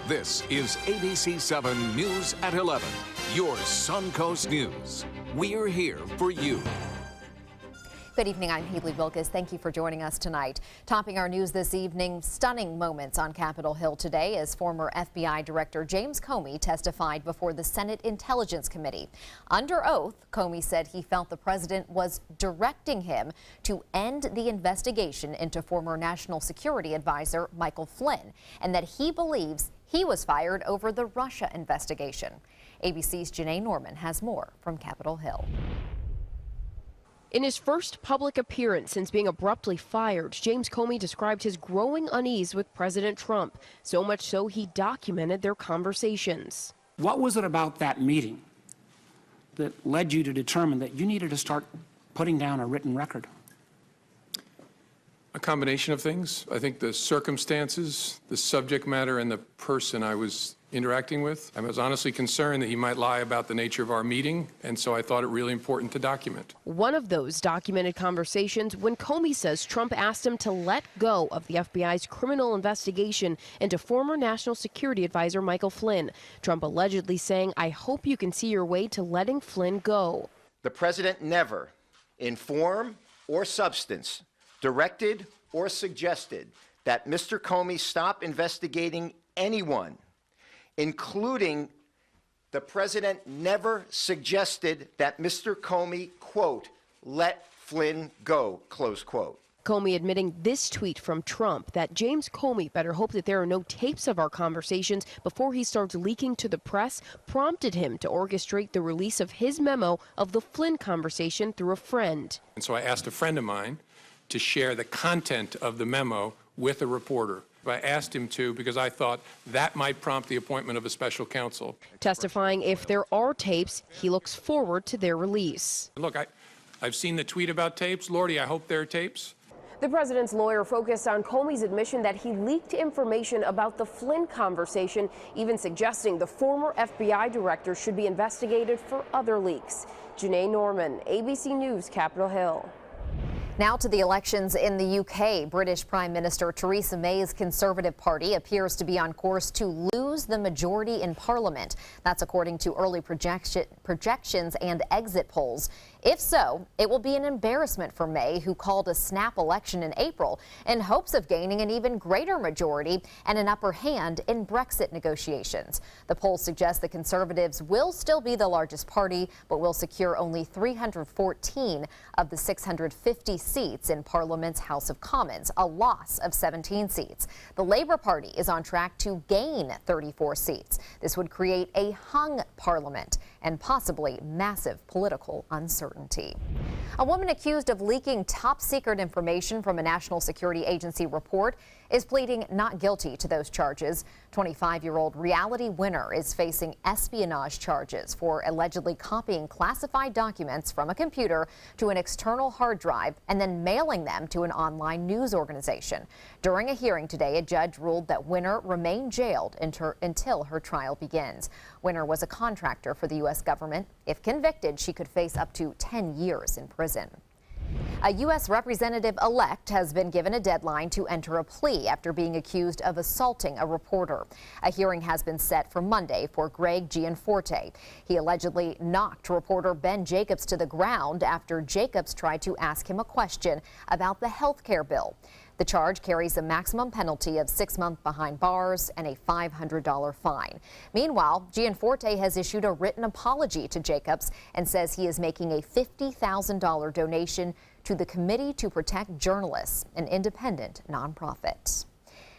This is ABC7 News at 11, your Suncoast News. We're here for you. Good evening, I'm Haley Wilkes. Thank you for joining us tonight. Topping our news this evening, stunning moments on Capitol Hill today as former FBI Director James Comey testified before the Senate Intelligence Committee. Under oath, Comey said he felt the president was directing him to end the investigation into former National Security Advisor Michael Flynn, and that he believes he was fired over the Russia investigation. ABC's Janae Norman has more from Capitol Hill. In his first public appearance since being abruptly fired, James Comey described his growing unease with President Trump, so much so he documented their conversations. What was it about that meeting that led you to determine that you needed to start putting down a written record? A combination of things. I think the circumstances, the subject matter, and the person I was interacting with. I was honestly concerned that he might lie about the nature of our meeting, and so I thought it really important to document. One of those documented conversations when Comey says Trump asked him to let go of the FBI's criminal investigation into former National Security Advisor Michael Flynn. Trump allegedly saying, "I hope you can see your way to letting Flynn go." The president never, in form or substance, directed or suggested that Mr. Comey stop investigating anyone, including the president never suggested that Mr. Comey, quote, let Flynn go, close quote. Comey admitting this tweet from Trump that James Comey better hope that there are no tapes of our conversations before he starts leaking to the press prompted him to orchestrate the release of his memo of the Flynn conversation through a friend. And so I asked a friend of mine to share the content of the memo with a reporter. I asked him to because I thought that might prompt the appointment of a special counsel. Testifying if there are tapes, he looks forward to their release. Look, I've seen the tweet about tapes. Lordy, I hope there are tapes. The president's lawyer focused on Comey's admission that he leaked information about the Flynn conversation, even suggesting the former FBI director should be investigated for other leaks. Janae Norman, ABC News, Capitol Hill. Now to the elections in the UK. British Prime Minister Theresa May's Conservative Party appears to be on course to lose the majority in Parliament. That's according to early projections and exit polls. If so, it will be an embarrassment for May, who called a snap election in April in hopes of gaining an even greater majority and an upper hand in Brexit negotiations. The polls suggest the Conservatives will still be the largest party, but will secure only 314 of the 650 seats in Parliament's House of Commons, a loss of 17 seats. The Labour Party is on track to gain 34 seats. This would create a hung parliament and possibly massive political uncertainty. A woman accused of leaking top-secret information from a National Security Agency report is pleading not guilty to those charges. 25-year-old reality winner is facing espionage charges for allegedly copying classified documents from a computer to an external hard drive and then mailing them to an online news organization. During a hearing today, a judge ruled that Winner remain jailed until her trial begins. Winner was a contractor for the U.S. government. If convicted, she could face up to 10 years in prison. A U.S. representative-elect has been given a deadline to enter a plea after being accused of assaulting a reporter. A hearing has been set for Monday for Greg Gianforte. He allegedly knocked reporter Ben Jacobs to the ground after Jacobs tried to ask him a question about the health care bill. The charge carries a maximum penalty of 6 months behind bars and a $500 fine. Meanwhile, Gianforte has issued a written apology to Jacobs and says he is making a $50,000 donation to the Committee to Protect Journalists, an independent nonprofit.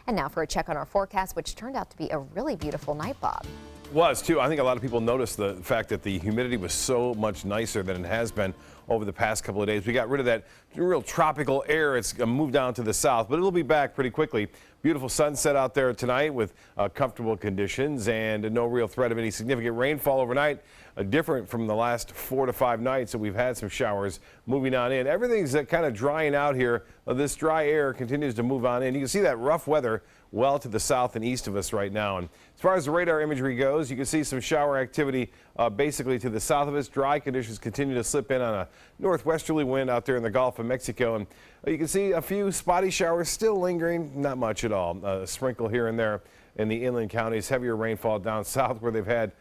And now for a check on our forecast, which turned out to be a really beautiful night, Bob. Was too. I think a lot of people noticed the fact that the humidity was so much nicer than it has been over the past couple of days. We got rid of that real tropical air. It's moved down to the south, but it'll be back pretty quickly. Beautiful sunset out there tonight with comfortable conditions and no real threat of any significant rainfall overnight. Different from the last 4 to 5 nights that we've had some showers moving on in. Everything's kind of drying out here. This dry air continues to move on in. You can see that rough weather well to the south and east of us right now. And as far as the radar imagery goes, you can see some shower activity basically to the south of us. Dry conditions continue to slip in on a northwesterly wind out there in the Gulf of Mexico. And you can see a few spotty showers still lingering, not much at all. A sprinkle here and there in the inland counties. Heavier rainfall down south where they've had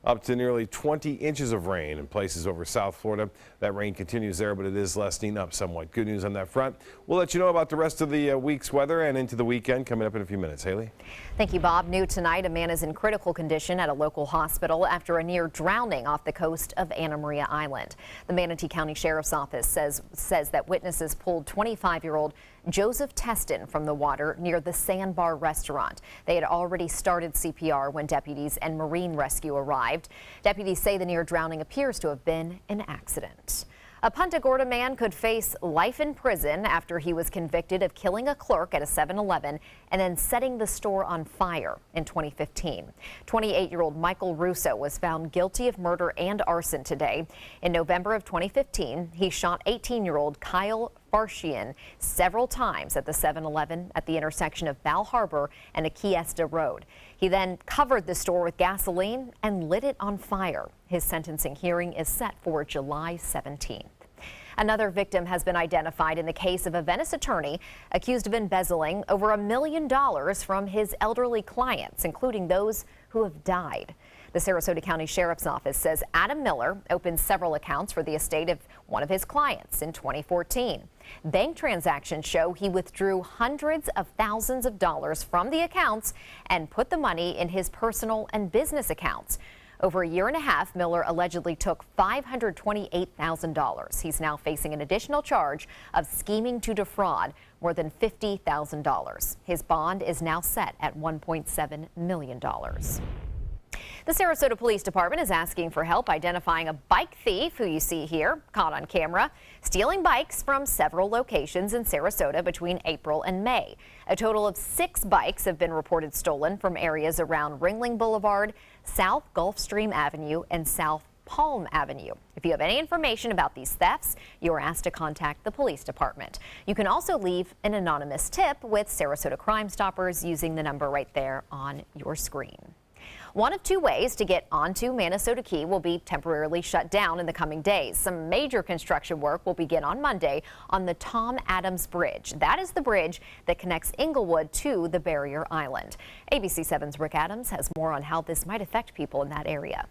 up to nearly 20 inches of rain in places over South Florida. That rain continues there, but it is lessening up somewhat. Good news on that front. We'll let you know about the rest of the week's weather and into the weekend coming up in a few minutes. Haley? Thank you, Bob. New tonight, a man is in critical condition at a local hospital after a near drowning off the coast of Anna Maria Island. The Manatee County Sheriff's Office says that witnesses pulled 25-year-old Joseph Teston from the water near the Sandbar restaurant. They had already started CPR when deputies and Marine Rescue arrived. Deputies say the near drowning appears to have been an accident. A Punta Gorda man could face life in prison after he was convicted of killing a clerk at a 7-Eleven and then setting the store on fire in 2015. 28-year-old Michael Russo was found guilty of murder and arson today. In November of 2015, he shot 18-year-old Kyle Farshian several times at the 7-Eleven at the intersection of Bal Harbor and Akiesta Road. He then covered the store with gasoline and lit it on fire. His sentencing hearing is set for July 17th. Another victim has been identified in the case of a Venice attorney accused of embezzling over $1 million from his elderly clients, including those who have died. The Sarasota County Sheriff's Office says Adam Miller opened several accounts for the estate of one of his clients in 2014. Bank transactions show he withdrew hundreds of thousands of dollars from the accounts and put the money in his personal and business accounts. Over a year and a half, Miller allegedly took $528,000. He's now facing an additional charge of scheming to defraud more than $50,000. His bond is now set at $1.7 million. The Sarasota Police Department is asking for help identifying a bike thief who you see here, caught on camera, stealing bikes from several locations in Sarasota between April and May. A total of 6 bikes have been reported stolen from areas around Ringling Boulevard, South Gulfstream Avenue, and South Palm Avenue. If you have any information about these thefts, you are asked to contact the police department. You can also leave an anonymous tip with Sarasota Crime Stoppers using the number right there on your screen. One of 2 ways to get onto Manasota Key will be temporarily shut down in the coming days. Some major construction work will begin on Monday on the Tom Adams Bridge. That is the bridge that connects Inglewood to the barrier island. ABC7's Rick Adams has more on how this might affect people in that area.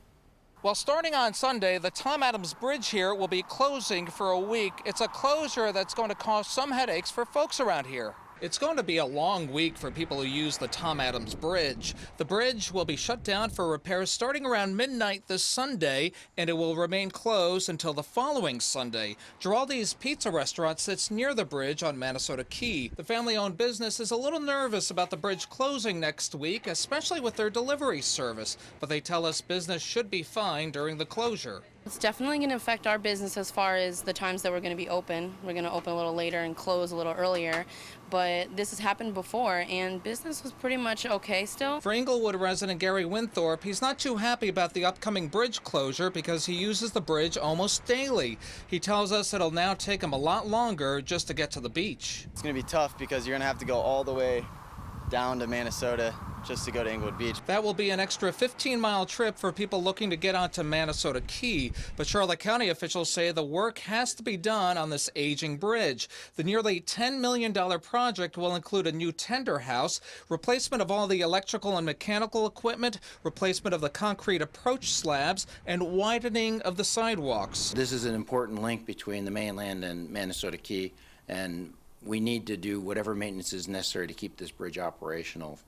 Well, starting on Sunday, the Tom Adams Bridge here will be closing for a week. It's a closure that's going to cause some headaches for folks around here. It's going to be a long week for people who use the Tom Adams Bridge. The bridge will be shut down for repairs starting around midnight this Sunday, and it will remain closed until the following Sunday. Giraldi's Pizza Restaurant sits near the bridge on Manasota Key. The family-owned business is a little nervous about the bridge closing next week, especially with their delivery service, but they tell us business should be fine during the closure. It's definitely going to affect our business as far as the times that we're going to be open. We're going to open a little later and close a little earlier, but this has happened before and business was pretty much okay still. For Inglewood resident Gary Winthorpe, he's not too happy about the upcoming bridge closure because he uses the bridge almost daily. He tells us it'll now take him a lot longer just to get to the beach. It's going to be tough because you're going to have to go all the way down to Manasota just to go to Inglewood Beach. That will be an extra 15-mile trip for people looking to get onto Manasota Key. But Charlotte County officials say the work has to be done on this aging bridge. The nearly $10 million project will include a new tender house, replacement of all the electrical and mechanical equipment, replacement of the concrete approach slabs, and widening of the sidewalks. This is an important link between the mainland and Manasota Key, and we need to do whatever maintenance is necessary to keep this bridge operational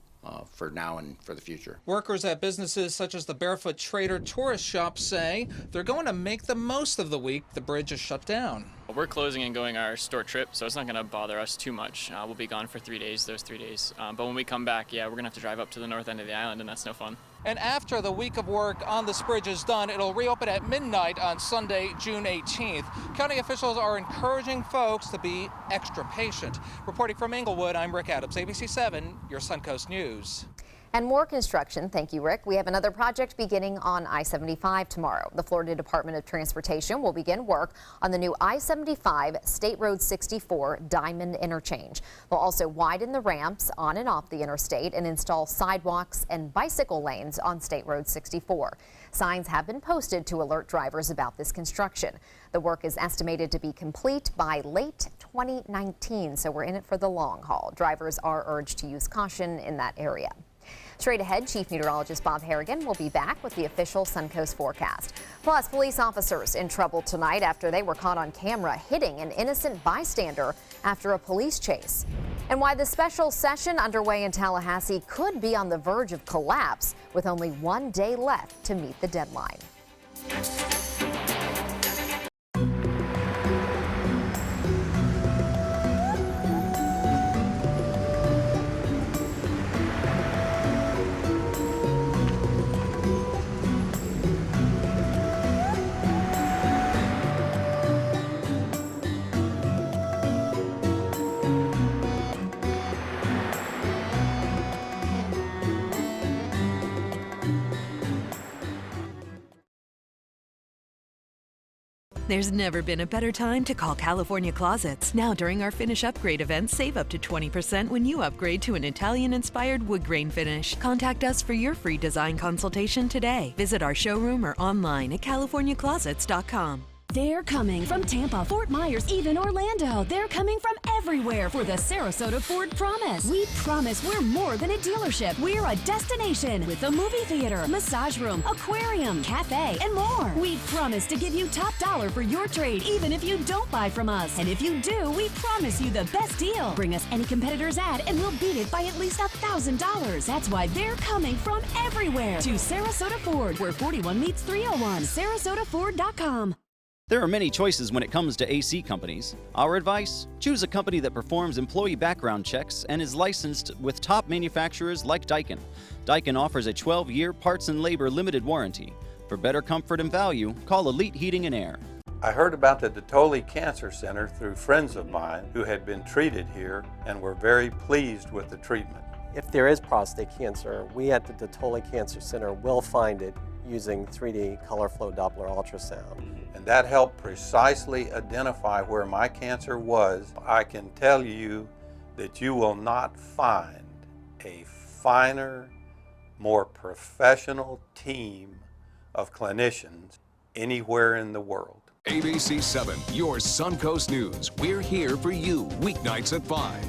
for now and for the future. Workers at businesses such as the Barefoot Trader tourist shop say they're going to make the most of the week the bridge is shut down. We're closing and going our store trip, so it's not going to bother us too much. We'll be gone for 3 days, those 3 days. But when we come back, yeah, we're going to have to drive up to the north end of the island, and that's no fun. And after the week of work on this bridge is done, it'll reopen at midnight on Sunday, June 18th. County officials are encouraging folks to be extra patient. Reporting from Inglewood, I'm Rick Adams, ABC7, your Suncoast News. And more construction. Thank you, Rick. We have another project beginning on I-75 tomorrow. The Florida Department of Transportation will begin work on the new I-75 State Road 64 Diamond Interchange. They'll also widen the ramps on and off the interstate and install sidewalks and bicycle lanes on State Road 64. Signs have been posted to alert drivers about this construction. The work is estimated to be complete by late 2019, so we're in it for the long haul. Drivers are urged to use caution in that area. Straight ahead, Chief Meteorologist Bob Harrigan will be back with the official Suncoast forecast. Plus, police officers in trouble tonight after they were caught on camera hitting an innocent bystander after a police chase. And why the special session underway in Tallahassee could be on the verge of collapse with only 1 day left to meet the deadline. There's never been a better time to call California Closets. Now during our Finish Upgrade event, save up to 20% when you upgrade to an Italian-inspired wood grain finish. Contact us for your free design consultation today. Visit our showroom or online at californiaclosets.com. They're coming from Tampa, Fort Myers, even Orlando. They're coming from everywhere for the Sarasota Ford Promise. We promise we're more than a dealership. We're a destination with a movie theater, massage room, aquarium, cafe, and more. We promise to give you top dollar for your trade, even if you don't buy from us. And if you do, we promise you the best deal. Bring us any competitor's ad and we'll beat it by at least $1,000. That's why they're coming from everywhere to Sarasota Ford, where 41 meets 301. SarasotaFord.com. There are many choices when it comes to AC companies. Our advice? Choose a company that performs employee background checks and is licensed with top manufacturers like Daikin. Daikin offers a 12-year parts and labor limited warranty. For better comfort and value, call Elite Heating and Air. I heard about the Detoli Cancer Center through friends of mine who had been treated here and were very pleased with the treatment. If there is prostate cancer, we at the Detoli Cancer Center will find it using 3D color flow Doppler ultrasound. And that helped precisely identify where my cancer was. I can tell you that you will not find a finer, more professional team of clinicians anywhere in the world. ABC7, your Suncoast News. We're here for you weeknights at 5.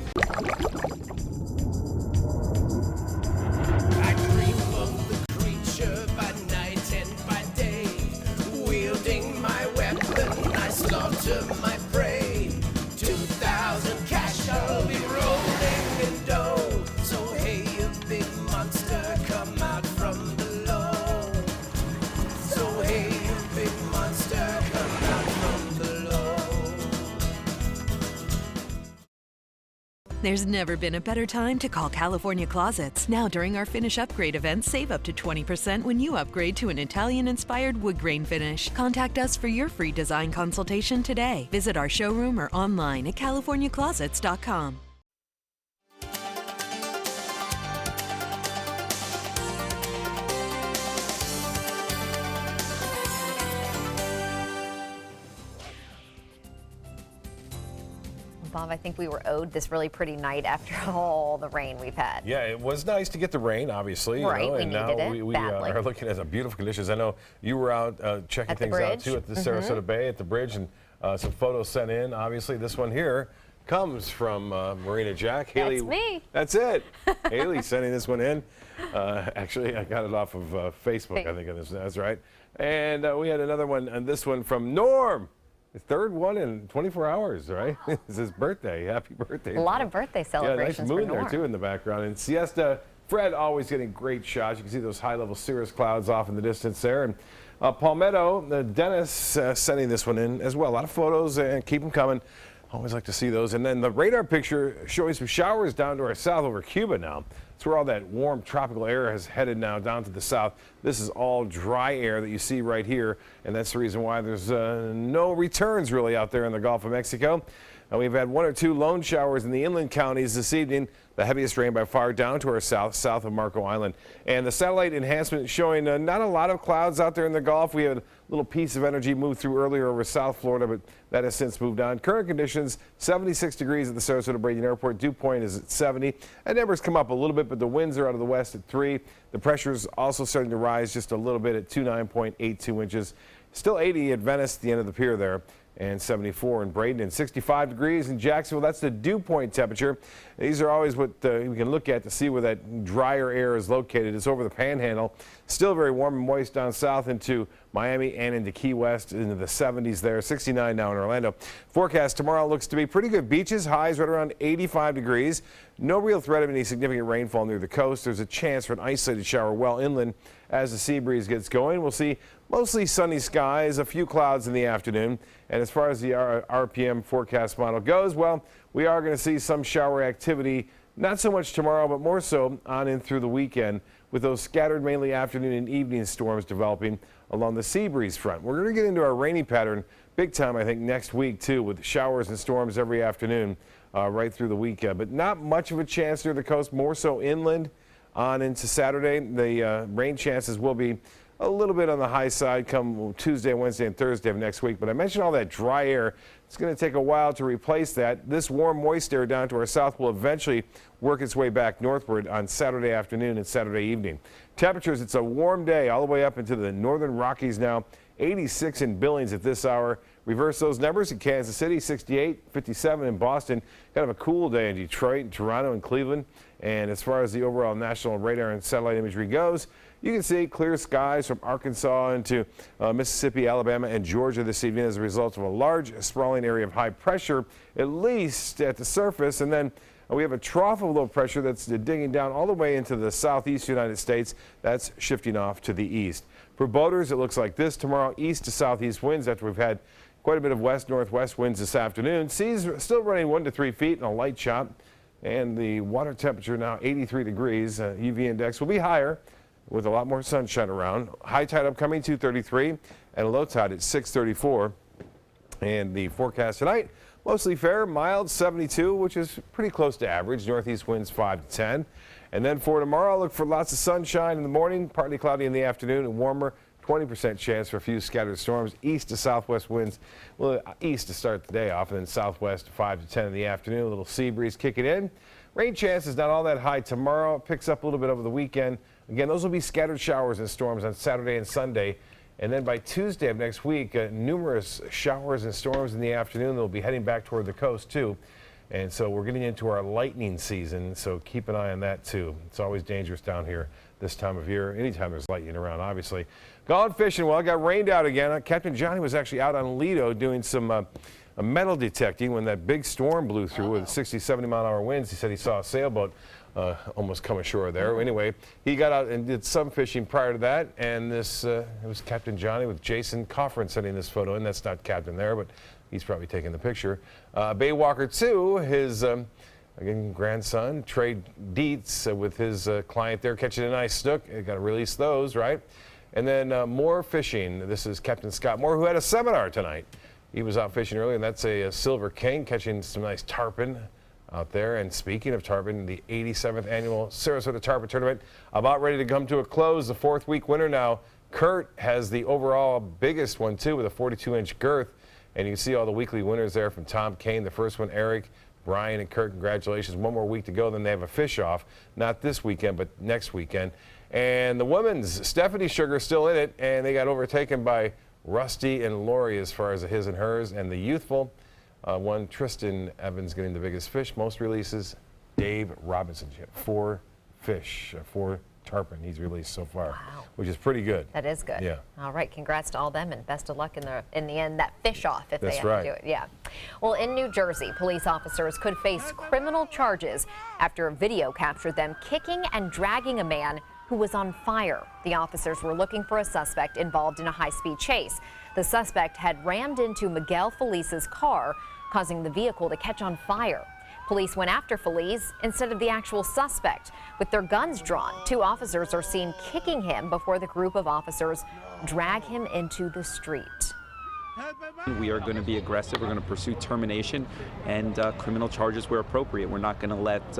My prey, 2,000 cash, I'll be rolling in dough. So hey, you big monster, come out from below. So hey, you big monster, come out from below. There's never been a better time to call California Closets. Now during our Finish Upgrade event, save up to 20% when you upgrade to an Italian-inspired wood grain finish. Contact us for your free design consultation today. Visit our showroom or online at californiaclosets.com. Bob, I think we were owed this really pretty night after all the rain we've had. Yeah, it was nice to get the rain, obviously. Right, you know, we and needed now it we badly. are looking at some beautiful conditions. I know you were out checking things out too at the Sarasota Bay at the bridge, and some photos sent in. Obviously, this one here comes from Marina Jack. Haley, that's me. That's it. Haley sending this one in. Actually, I got it off of Facebook, I think. That's right. And we had another one, and this one from Norm. The third one in 24 hours, right? It's his birthday. Happy birthday. A lot of birthday celebrations. Yeah, nice moon for there, Norm. too, in the background. And Siesta, Fred always getting great shots. You can see those high-level cirrus clouds off in the distance there. And Palmetto, Dennis sending this one in as well. A lot of photos, and keep them coming. Always like to see those. And then the radar picture showing some showers down to our south over Cuba now. It's where all that warm tropical air has headed now down to the south. This is all dry air that you see right here, and that's the reason why there's no returns really out there in the Gulf of Mexico. We've had one or two lone showers in the inland counties this evening. The heaviest rain by far down to our south of Marco Island. And the satellite enhancement showing not a lot of clouds out there in the Gulf. We had a little piece of energy move through earlier over South Florida, but that has since moved on. Current conditions, 76 degrees at the Sarasota Braden Airport. Dew point is at 70. That number's come up a little bit, but the winds are out of the west at 3. The pressure's also starting to rise just a little bit at 29.82 inches. Still 80 at Venice, the end of the pier there. and 74 in Braden, and 65 degrees in Jacksonville. That's the dew point temperature. These are always what we can look at to see where that drier air is located. It's over the Panhandle. Still very warm and moist down south into Miami and into Key West, into the 70s there. 69 now in Orlando. Forecast tomorrow looks to be pretty good. Beaches, highs right around 85 degrees. No real threat of any significant rainfall near the coast. There's a chance for an isolated shower well inland as the sea breeze gets going. We'll see mostly sunny skies, a few clouds in the afternoon. And as far as the RPM forecast model goes, well, we are going to see some shower activity, not so much tomorrow, but more so on in through the weekend, with those scattered mainly afternoon and evening storms developing along the sea breeze front. We're going to get into our rainy pattern big time, I think, next week, too, with showers and storms every afternoon right through the weekend. But not much of a chance near the coast, more so inland on into Saturday. The rain chances will be a little bit on the high side come Tuesday, Wednesday, and Thursday of next week. But I mentioned all that dry air. It's going to take a while to replace that. This warm, moist air down to our south will eventually work its way back northward on Saturday afternoon and Saturday evening. Temperatures, it's a warm day all the way up into the northern Rockies now. 86 in Billings at this hour. Reverse those numbers in Kansas City, 68, 57 in Boston. Kind of a cool day in Detroit, and Toronto, and Cleveland. And as far as the overall national radar and satellite imagery goes, you can see clear skies from Arkansas into Mississippi, Alabama, and Georgia this evening as a result of a large sprawling area of high pressure, at least at the surface. And then we have a trough of low pressure that's digging down all the way into the southeast United States. That's shifting off to the east. For boaters, it looks like this tomorrow: east to southeast winds after we've had quite a bit of west-northwest winds this afternoon. Seas still running 1 to 3 feet and a light chop. And the water temperature now 83 degrees. UV index will be higher with a lot more sunshine around. High tide upcoming 2:33 and a low tide at 6:34. And the forecast tonight, mostly fair, mild 72, which is pretty close to average. Northeast winds 5 to 10. And then for tomorrow, look for lots of sunshine in the morning, partly cloudy in the afternoon, and warmer. 20% chance for a few scattered storms. East to southwest winds, well, east to start the day off, and then southwest 5 to 10 in the afternoon. A little sea breeze kicking in. Rain chances not all that high tomorrow. It picks up a little bit over the weekend. Again, those will be scattered showers and storms on Saturday and Sunday. And then by Tuesday of next week, numerous showers and storms in the afternoon. They'll be heading back toward the coast, too. And so we're getting into our lightning season, so keep an eye on that, too. It's always dangerous down here this time of year, anytime there's lightning around, obviously. Gone fishing. Well, it got rained out again. Captain Johnny was actually out on Lido doing some metal detecting when that big storm blew through with 60, 70-mile-an-hour winds. He said he saw a sailboat almost come ashore there. Anyway, he got out and did some fishing prior to that, and this it was Captain Johnny with Jason Coffrin sending this photo in. That's not Captain there, but he's probably taking the picture. Baywalker 2, his again, grandson, Trey Dietz, with his client there catching a nice snook. Got to release those, right? And then more fishing. This is Captain Scott Moore, who had a seminar tonight. He was out fishing earlier, and that's a Silver King catching some nice tarpon out there. And speaking of tarpon, the 87th annual Sarasota Tarpon Tournament about ready to come to a close. The 4th week winner now. Kurt has the overall biggest one, too, with a 42-inch girth. And you can see all the weekly winners there from Tom Kane. The first one, Eric, Brian, and Kurt. Congratulations. One more week to go, then they have a fish off. Not this weekend, but next weekend. And the women's, Stephanie Sugar still in it, and they got overtaken by Rusty and Lori as far as the his and hers. And the youthful one, Tristan Evans getting the biggest fish. Most releases, Dave Robinson. 4 fish, 4 tarpon he's released so far, wow, which is pretty good. That is good. Yeah. All right, congrats to all them, and best of luck in the end, that fish off if That's they have right. to do it. Yeah. Well, in New Jersey, police officers could face criminal charges after a video captured them kicking and dragging a man who was on fire. The officers were looking for a suspect involved in a high-speed chase. The suspect had rammed into Miguel Felice's car, causing the vehicle to catch on fire. Police went after Felice instead of the actual suspect. With their guns drawn, 2 officers are seen kicking him before the group of officers drag him into the street. We are going to be aggressive. We're going to pursue termination and criminal charges where appropriate. We're not going to let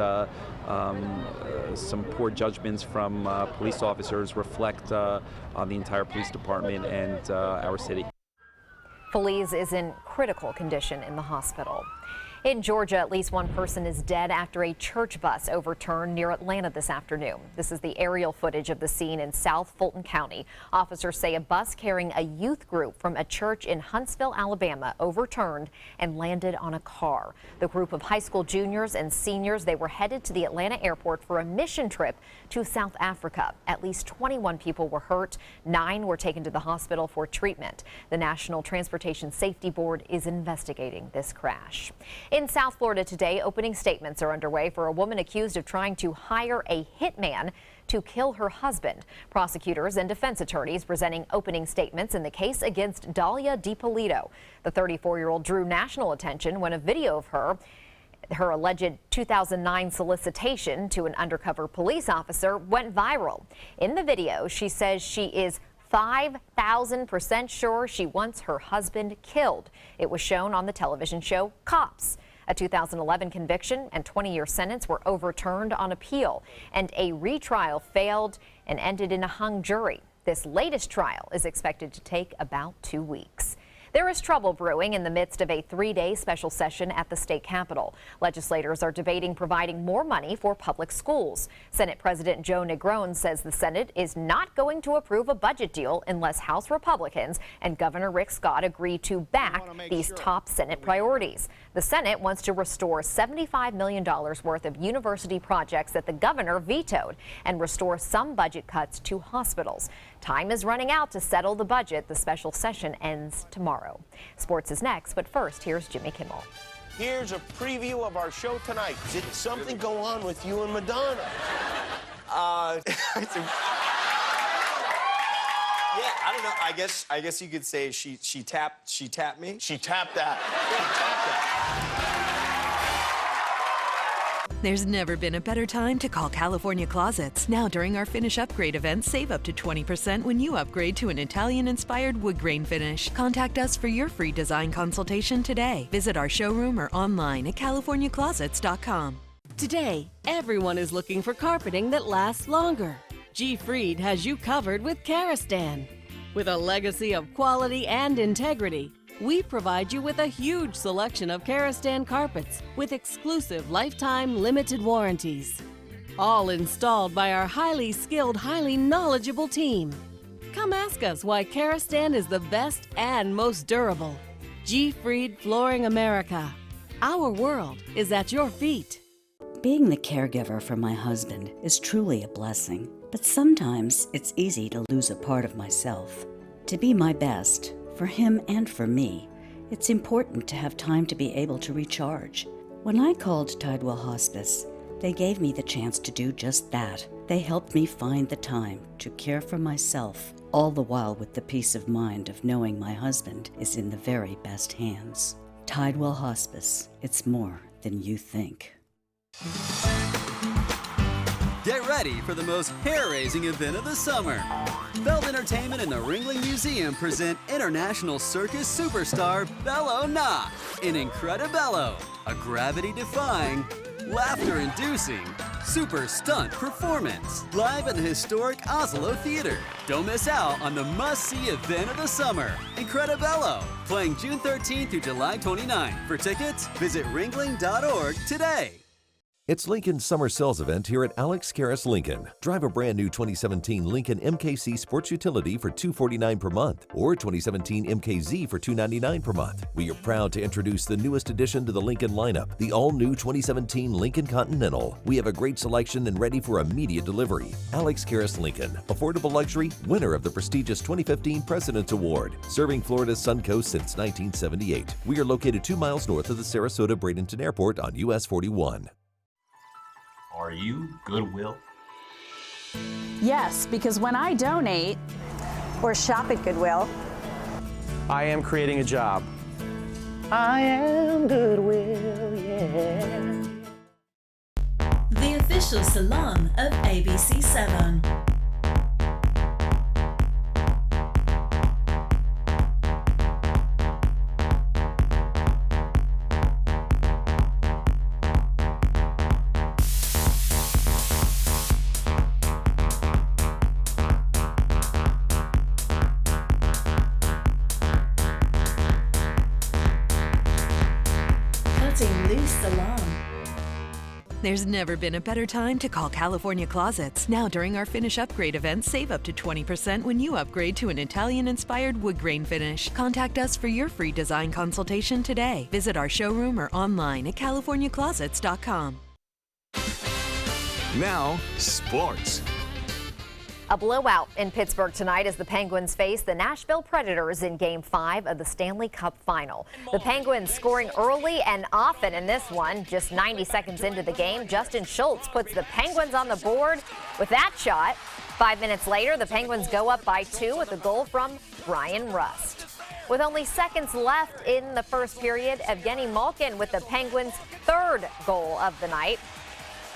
some poor judgments from police officers reflect on the entire police department and our city. Felice is in critical condition in the hospital. In Georgia, at least one person is dead after a church bus overturned near Atlanta this afternoon. This is the aerial footage of the scene in South Fulton County. Officers say a bus carrying a youth group from a church in Huntsville, Alabama, overturned and landed on a car. The group of high school juniors and seniors, they were headed to the Atlanta airport for a mission trip to South Africa. At least 21 people were hurt. 9 were taken to the hospital for treatment. The National Transportation Safety Board is investigating this crash. In South Florida today, opening statements are underway for a woman accused of trying to hire a hitman to kill her husband. Prosecutors and defense attorneys presenting opening statements in the case against Dahlia DiPolito. The 34-year-old drew national attention when a video of her alleged 2009 solicitation to an undercover police officer went viral. In the video, she says she is 5,000% sure she wants her husband killed. It was shown on the television show Cops. A 2011 conviction and 20-year sentence were overturned on appeal, and a retrial failed and ended in a hung jury. This latest trial is expected to take about 2 weeks. There is trouble brewing in the midst of a 3-day special session at the state capitol. Legislators are debating providing more money for public schools. Senate President Joe Negron says the Senate is not going to approve a budget deal unless House Republicans and Governor Rick Scott agree to back these top Senate priorities. The Senate wants to restore $75 million worth of university projects that the governor vetoed and restore some budget cuts to hospitals. Time is running out to settle the budget. The special session ends tomorrow. Sports is next, but first, here's Jimmy Kimmel. Here's a preview of our show tonight. Did something go on with you and Madonna? Yeah, I don't know. I guess you could say she tapped me. She tapped that. Yeah, tapped that. There's never been a better time to call California Closets. Now during our Finish Upgrade event, save up to 20% when you upgrade to an Italian-inspired wood grain finish. Contact us for your free design consultation today. Visit our showroom or online at californiaclosets.com. Today, everyone is looking for carpeting that lasts longer. G. Fried has you covered with Karastan. With a legacy of quality and integrity, we provide you with a huge selection of Karastan carpets with exclusive lifetime limited warranties. All installed by our highly skilled, highly knowledgeable team. Come ask us why Karastan is the best and most durable. G. Fried Flooring America. Our world is at your feet. Being the caregiver for my husband is truly a blessing, but sometimes it's easy to lose a part of myself. To be my best, for him and for me, it's important to have time to be able to recharge. When I called Tidewell Hospice, they gave me the chance to do just that. They helped me find the time to care for myself, all the while with the peace of mind of knowing my husband is in the very best hands. Tidewell Hospice, it's more than you think. Get ready for the most hair-raising event of the summer. Feld Entertainment and the Ringling Museum present international circus superstar Bello Knott in Incredibello, a gravity-defying, laughter-inducing, super stunt performance live at the historic Oslo Theater. Don't miss out on the must-see event of the summer, Incredibello, playing June 13th through July 29th. For tickets, visit ringling.org today. It's Lincoln's summer sales event here at Alex Karras Lincoln. Drive a brand new 2017 Lincoln MKC Sports Utility for $249 per month or 2017 MKZ for $299 per month. We are proud to introduce the newest addition to the Lincoln lineup, the all-new 2017 Lincoln Continental. We have a great selection and ready for immediate delivery. Alex Karras Lincoln, affordable luxury, winner of the prestigious 2015 President's Award, serving Florida's Suncoast since 1978. We are located 2 miles north of the Sarasota-Bradenton Airport on US 41. Are you Goodwill? Yes, because when I donate or shop at Goodwill, I am creating a job. I am Goodwill, yeah. The official salon of ABC7. Salon. There's never been a better time to call California Closets. Now during our finish upgrade event, save up to 20% when you upgrade to an Italian-inspired wood grain finish. Contact us for your free design consultation today. Visit our showroom or online at californiaclosets.com. Now, sports. A blowout in Pittsburgh tonight as the Penguins face the Nashville Predators in Game 5 of the Stanley Cup Final. The Penguins scoring early and often in this one. Just 90 seconds into the game, Justin Schultz puts the Penguins on the board with that shot. 5 minutes later, the Penguins go up by 2 with a goal from Brian Rust. With only seconds left in the first period, Evgeny Malkin with the Penguins' third goal of the night.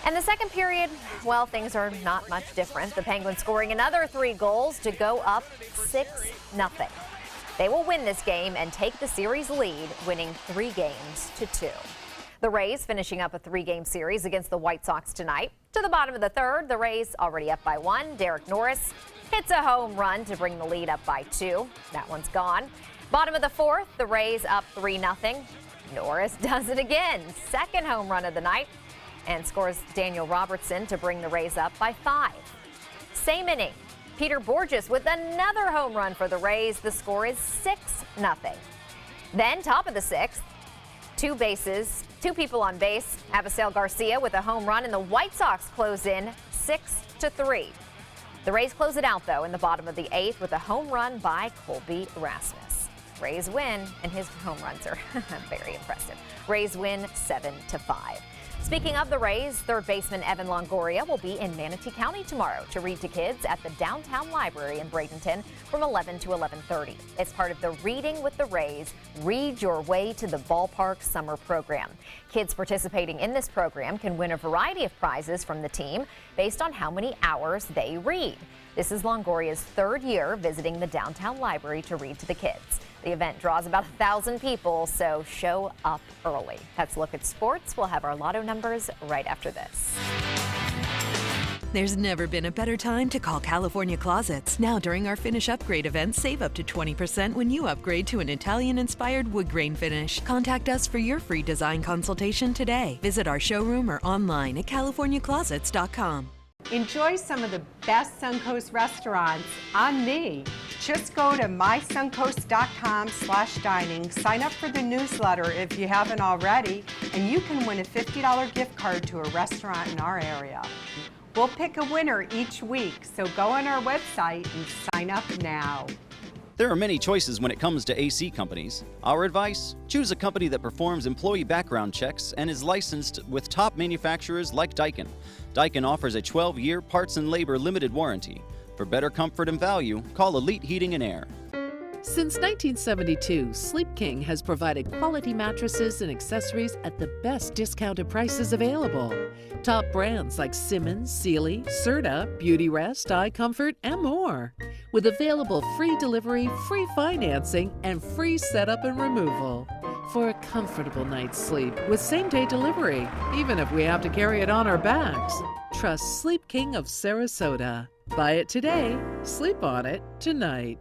And the second period, well, things are not much different. The Penguins scoring another 3 goals to go up 6-0. They will win this game and take the series lead, winning 3 games to 2. The Rays finishing up a 3-game series against the White Sox tonight. To the bottom of the third, the Rays already up by 1. Derek Norris hits a home run to bring the lead up by 2. That one's gone. Bottom of the fourth, the Rays up 3-0. Norris does it again. Second home run of the night, and scores Daniel Robertson to bring the Rays up by 5. Same inning, Peter Borges with another home run for the Rays. The score is 6-0. Then top of the sixth, 2 people on base. Abisail Garcia with a home run, and the White Sox close in 6-3. The Rays close it out, though, in the bottom of the 8th with a home run by Colby Rasmus. Rays win, and his home runs are very impressive. Rays win 7-5. Speaking of the Rays, third baseman Evan Longoria will be in Manatee County tomorrow to read to kids at the Downtown Library in Bradenton from 11 to 11:30. It's part of the Reading with the Rays, Read Your Way to the Ballpark summer program. Kids participating in this program can win a variety of prizes from the team based on how many hours they read. This is Longoria's 3rd year visiting the Downtown Library to read to the kids. The event draws about 1,000 people, so show up early. That's a look at sports. We'll have our lotto numbers right after this. There's never been a better time to call California Closets. Now during our finish upgrade event, save up to 20% when you upgrade to an Italian-inspired wood grain finish. Contact us for your free design consultation today. Visit our showroom or online at californiaclosets.com. Enjoy some of the best Suncoast restaurants on me. Just go to mysuncoast.com/dining, sign up for the newsletter if you haven't already, and you can win a $50 gift card to a restaurant in our area. We'll pick a winner each week, so go on our website and sign up now. There are many choices when it comes to AC companies. Our advice? Choose a company that performs employee background checks and is licensed with top manufacturers like Daikin. Daikin offers a 12-year parts and labor limited warranty. For better comfort and value, call Elite Heating and Air. Since 1972, Sleep King has provided quality mattresses and accessories at the best discounted prices available. Top brands like Simmons, Sealy, Serta, Beautyrest, iComfort, and more. With available free delivery, free financing, and free setup and removal. For a comfortable night's sleep with same-day delivery, even if we have to carry it on our backs. Trust Sleep King of Sarasota. Buy it today, sleep on it tonight.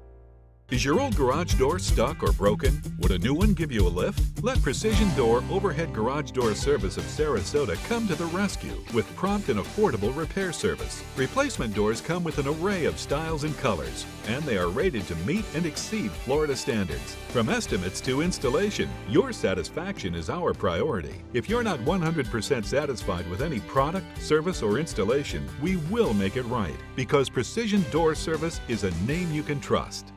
Is your old garage door stuck or broken? Would a new one give you a lift? Let Precision Door Overhead Garage Door Service of Sarasota come to the rescue with prompt and affordable repair service. Replacement doors come with an array of styles and colors, and they are rated to meet and exceed Florida standards. From estimates to installation, your satisfaction is our priority. If you're not 100% satisfied with any product, service, or installation, we will make it right, because Precision Door Service is a name you can trust.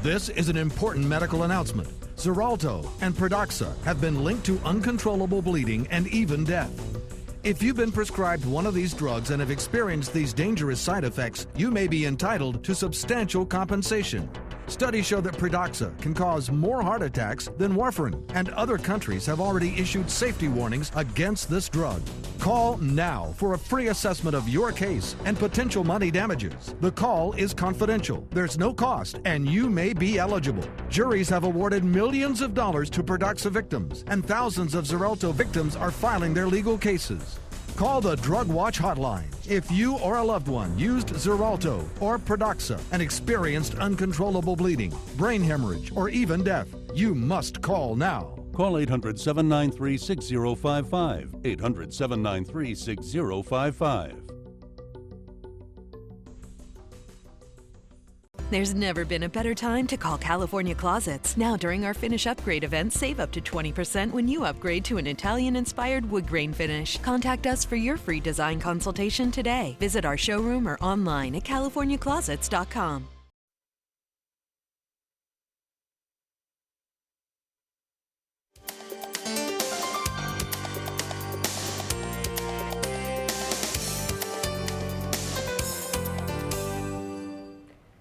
This is an important medical announcement. Xarelto and Pradaxa have been linked to uncontrollable bleeding and even death. If you've been prescribed one of these drugs and have experienced these dangerous side effects, you may be entitled to substantial compensation. Studies show that Pradaxa can cause more heart attacks than warfarin, and other countries have already issued safety warnings against this drug. Call now for a free assessment of your case and potential money damages. The call is confidential, there's no cost, and you may be eligible. Juries have awarded millions of dollars to Pradaxa victims, and thousands of Xarelto victims are filing their legal cases. Call the Drug Watch hotline if you or a loved one used Xarelto or Pradaxa and experienced uncontrollable bleeding, brain hemorrhage, or even death. You must call now. Call 800-793-6055. 800-793-6055. There's never been a better time to call California Closets. Now during our Finish Upgrade event, save up to 20% when you upgrade to an Italian-inspired wood grain finish. Contact us for your free design consultation today. Visit our showroom or online at californiaclosets.com.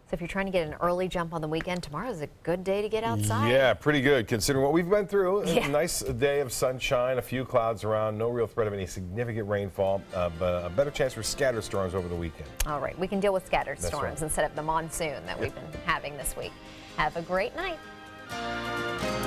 So if you're trying to get an early jump on the weekend, tomorrow's a good day to get outside. Yeah, pretty good considering what we've been through. Yeah. A nice day of sunshine, a few clouds around, no real threat of any significant rainfall, but a better chance for scattered storms over the weekend. All right, we can deal with scattered That's storms right. instead of the monsoon that we've been having this week. Have a great night.